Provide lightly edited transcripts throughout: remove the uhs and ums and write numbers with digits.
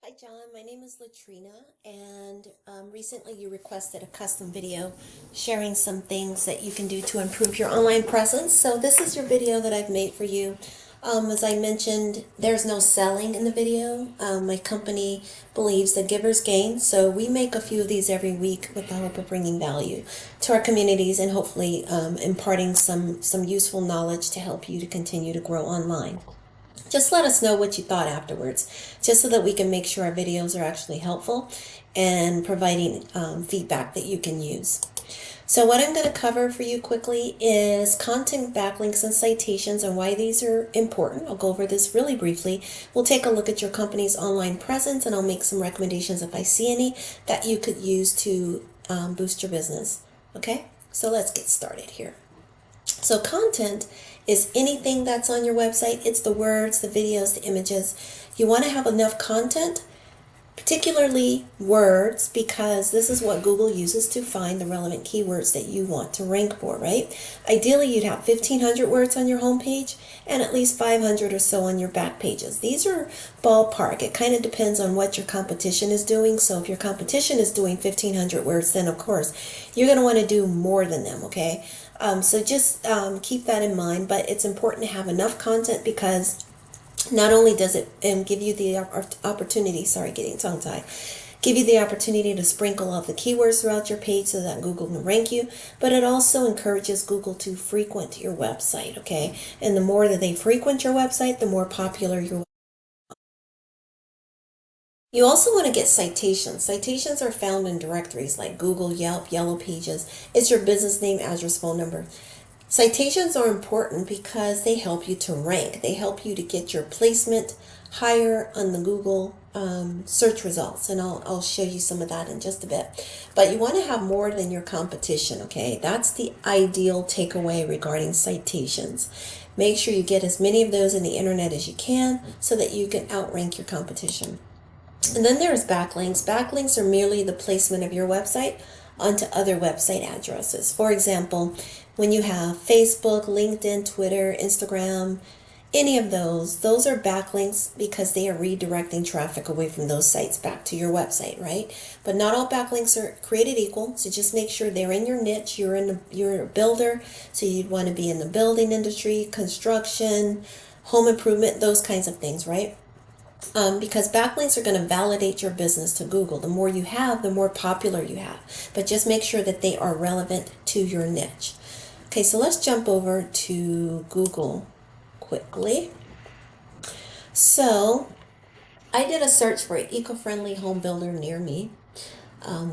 Hi John, my name is Latrina, and recently you requested a custom video sharing some things that you can do to improve your online presence. So this is your video that I've made for you. As I mentioned, there's no selling in the video. My company believes that givers gain, so we make a few of these every week with the hope of bringing value to our communities and hopefully imparting some useful knowledge to help you to continue to grow online. Just let us know what you thought afterwards, just so that we can make sure our videos are actually helpful and providing feedback that you can use. So what I'm going to cover for you quickly is content backlinks and citations and why these are important. I'll go over this really briefly. We'll take a look at your company's online presence, and I'll make some recommendations if I see any that you could use to boost your business. Okay, so let's get started here. So content is anything that's on your website. It's the words, the videos, the images. You want to have enough content, particularly words, because this is what Google uses to find the relevant keywords that you want to rank for, right? Ideally, you'd have 1,500 words on your homepage and at least 500 or so on your back pages. These are ballpark. It kind of depends on what your competition is doing. So if your competition is doing 1,500 words, then of course you're going to want to do more than them, okay? So just keep that in mind, but it's important to have enough content because not only does it give you the opportunity, getting tongue-tied, give you the opportunity to sprinkle all the keywords throughout your page so that Google can rank you, but it also encourages Google to frequent your website, okay? And the more that they frequent your website, the more popular your. You also want to get citations. Citations are found in directories like Google, Yelp, Yellow Pages. It's your business name, address, phone number. Citations are important because they help you to rank. They help you to get your placement higher on the Google search results. And I'll show you some of that in just a bit. But you want to have more than your competition, okay? That's the ideal takeaway regarding citations. Make sure you get as many of those in the internet as you can so that you can outrank your competition. And then there's backlinks. Backlinks are merely the placement of your website onto other website addresses. For example, when you have Facebook, LinkedIn, Twitter, Instagram, any of those are backlinks because they are redirecting traffic away from those sites back to your website, right? But not all backlinks are created equal, so just make sure they're in your niche. You're a builder, so you'd want to be in the building industry, construction, home improvement, those kinds of things, right? Because backlinks are going to validate your business to Google. The more you have, the more popular you have. But just make sure that they are relevant to your niche. Okay, so let's jump over to Google quickly. So I did a search for an eco-friendly home builder near me,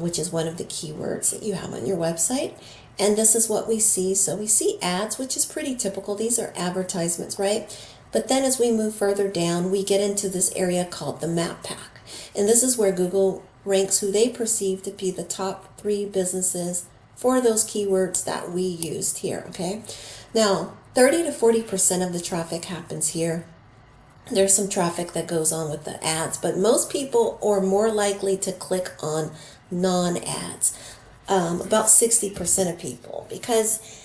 which is one of the keywords that you have on your website. And this is what we see. So we see ads, which is pretty typical. These are advertisements, right? But then as we move further down, we get into this area called the map pack. And this is where Google ranks who they perceive to be the top 3 businesses for those keywords that we used here, okay? Now, 30 to 40% of the traffic happens here. There's some traffic that goes on with the ads, but most people are more likely to click on non-ads. About 60% of people, because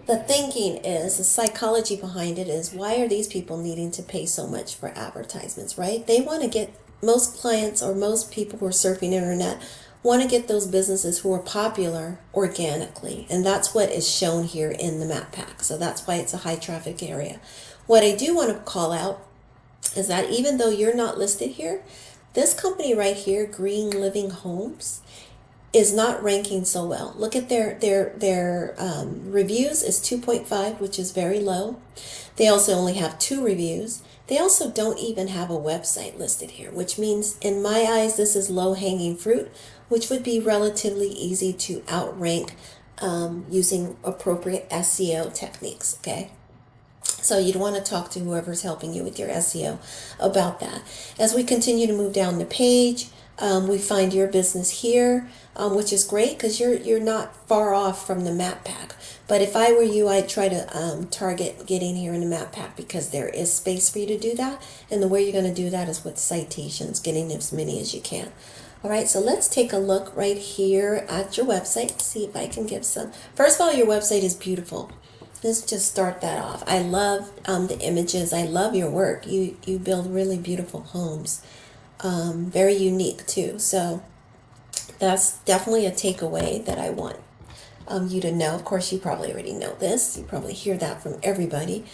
the thinking is, the psychology behind it is, why are these people needing to pay so much for advertisements, right? They want to get, most clients or most people who are surfing the internet want to get those businesses who are popular organically. And that's what is shown here in the map pack. So that's why it's a high traffic area. What I do want to call out is that even though you're not listed here, this company right here, Green Living Homes, is not ranking so well. Look at their reviews is 2.5, which is very low. They also only have 2 reviews. They also don't even have a website listed here, which means in my eyes this is low-hanging fruit, which would be relatively easy to outrank using appropriate SEO techniques, okay? So you'd want to talk to whoever's helping you with your SEO about that. As we continue to move down the page, we find your business here, which is great because you're not far off from the map pack. But if I were you, I'd try to target getting here in the map pack because there is space for you to do that. And the way you're going to do that is with citations, getting as many as you can. All right, so let's take a look right here at your website, see if I can give some. First of all, your website is beautiful. Let's just start that off. I love the images. I love your work. You build really beautiful homes. very unique too. So that's definitely a takeaway that I want you to know. Of course, you probably already know this. You probably hear that from everybody.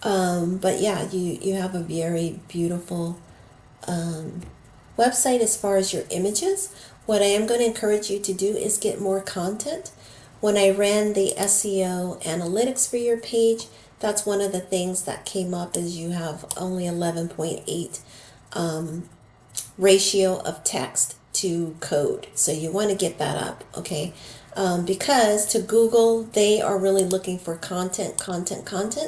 But yeah, you have a very beautiful website as far as your images. What I am going to encourage you to do is get more content. When I ran the SEO analytics for your page, that's one of the things that came up is you have only 11.8 ratio of text to code. So you want to get that up, okay? Because to Google, they are really looking for content,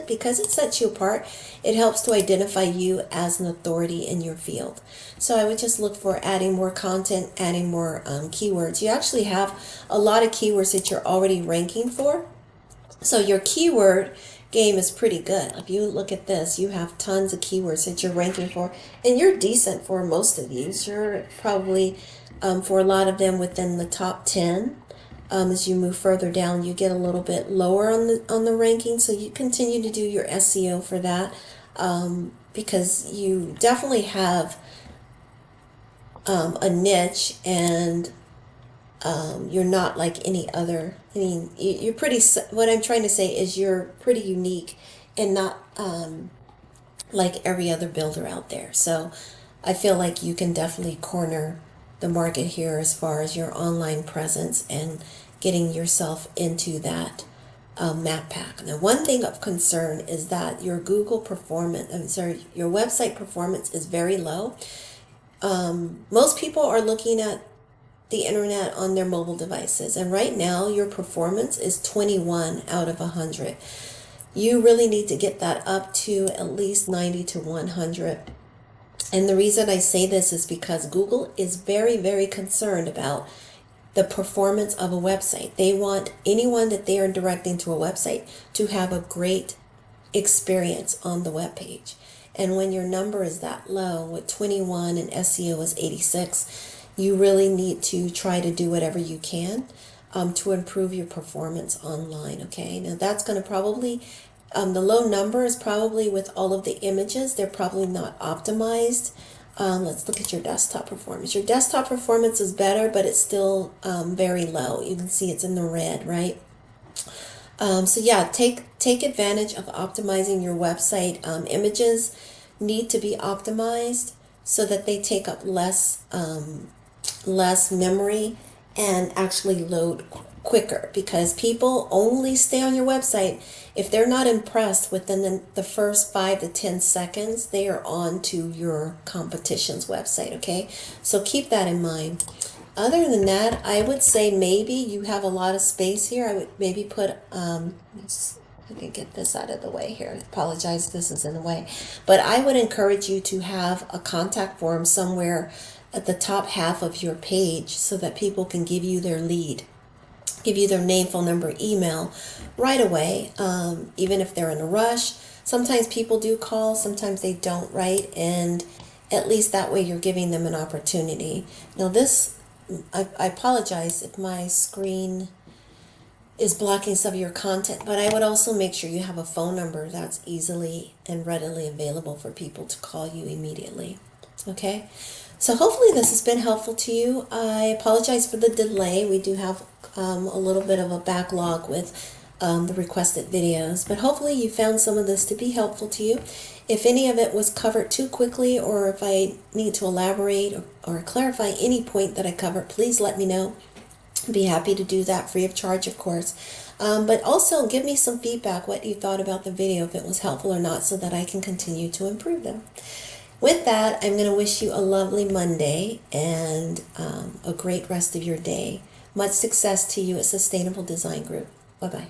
because it sets you apart. It helps to identify you as an authority in your field. So I would just look for adding more content, adding more keywords. You actually have a lot of keywords that you're already ranking for. So your keyword game is pretty good. If you look at this, you have tons of keywords that you're ranking for, and you're decent for most of these. You're probably, for a lot of them, within the top 10. As you move further down, you get a little bit lower on the ranking. So you continue to do your SEO for that, because you definitely have a niche, and you're not like any other. I mean, you're pretty. What I'm trying to say is you're pretty unique, and not like every other builder out there. So I feel like you can definitely corner the market here as far as your online presence and getting yourself into that map pack. Now, one thing of concern is that your Google performance, your website performance is very low. Most people are looking at the internet on their mobile devices, and right now your performance is 21 out of 100. You really need to get that up to at least 90 to 100. And the reason I say this is because Google is very, very concerned about the performance of a website. They want anyone that they are directing to a website to have a great experience on the web page. And when your number is that low, with 21 and SEO is 86, you really need to try to do whatever you can to improve your performance online, okay? Now that's going to probably, the low number is probably with all of the images. They're probably not optimized. Let's look at your desktop performance. Your desktop performance is better, but it's still very low. You can see it's in the red, right? So yeah, take advantage of optimizing your website. Images need to be optimized so that they take up less memory and actually load quicker, because people only stay on your website if they're not impressed within the first 5 to 10 seconds. They are on to your competition's website, okay? So keep that in mind. Other than that, I would say maybe you have a lot of space here. I would maybe put, I can get this out of the way here. I apologize, this is in the way. But I would encourage you to have a contact form somewhere at the top half of your page so that people can give you their lead, give you their name, phone number, email right away, even if they're in a rush. Sometimes people do call, sometimes they don't, right? And at least that way you're giving them an opportunity. Now this, I apologize if my screen is blocking some of your content, but I would also make sure you have a phone number that's easily and readily available for people to call you immediately. Okay? So hopefully this has been helpful to you. I apologize for the delay. We do have a little bit of a backlog with the requested videos, but hopefully you found some of this to be helpful to you. If any of it was covered too quickly, or if I need to elaborate or clarify any point that I covered, please let me know. I'd be happy to do that free of charge, of course. But also give me some feedback, what you thought about the video, if it was helpful or not, so that I can continue to improve them. With that, I'm going to wish you a lovely Monday and a great rest of your day. Much success to you at Sustainable Design Group. Bye-bye.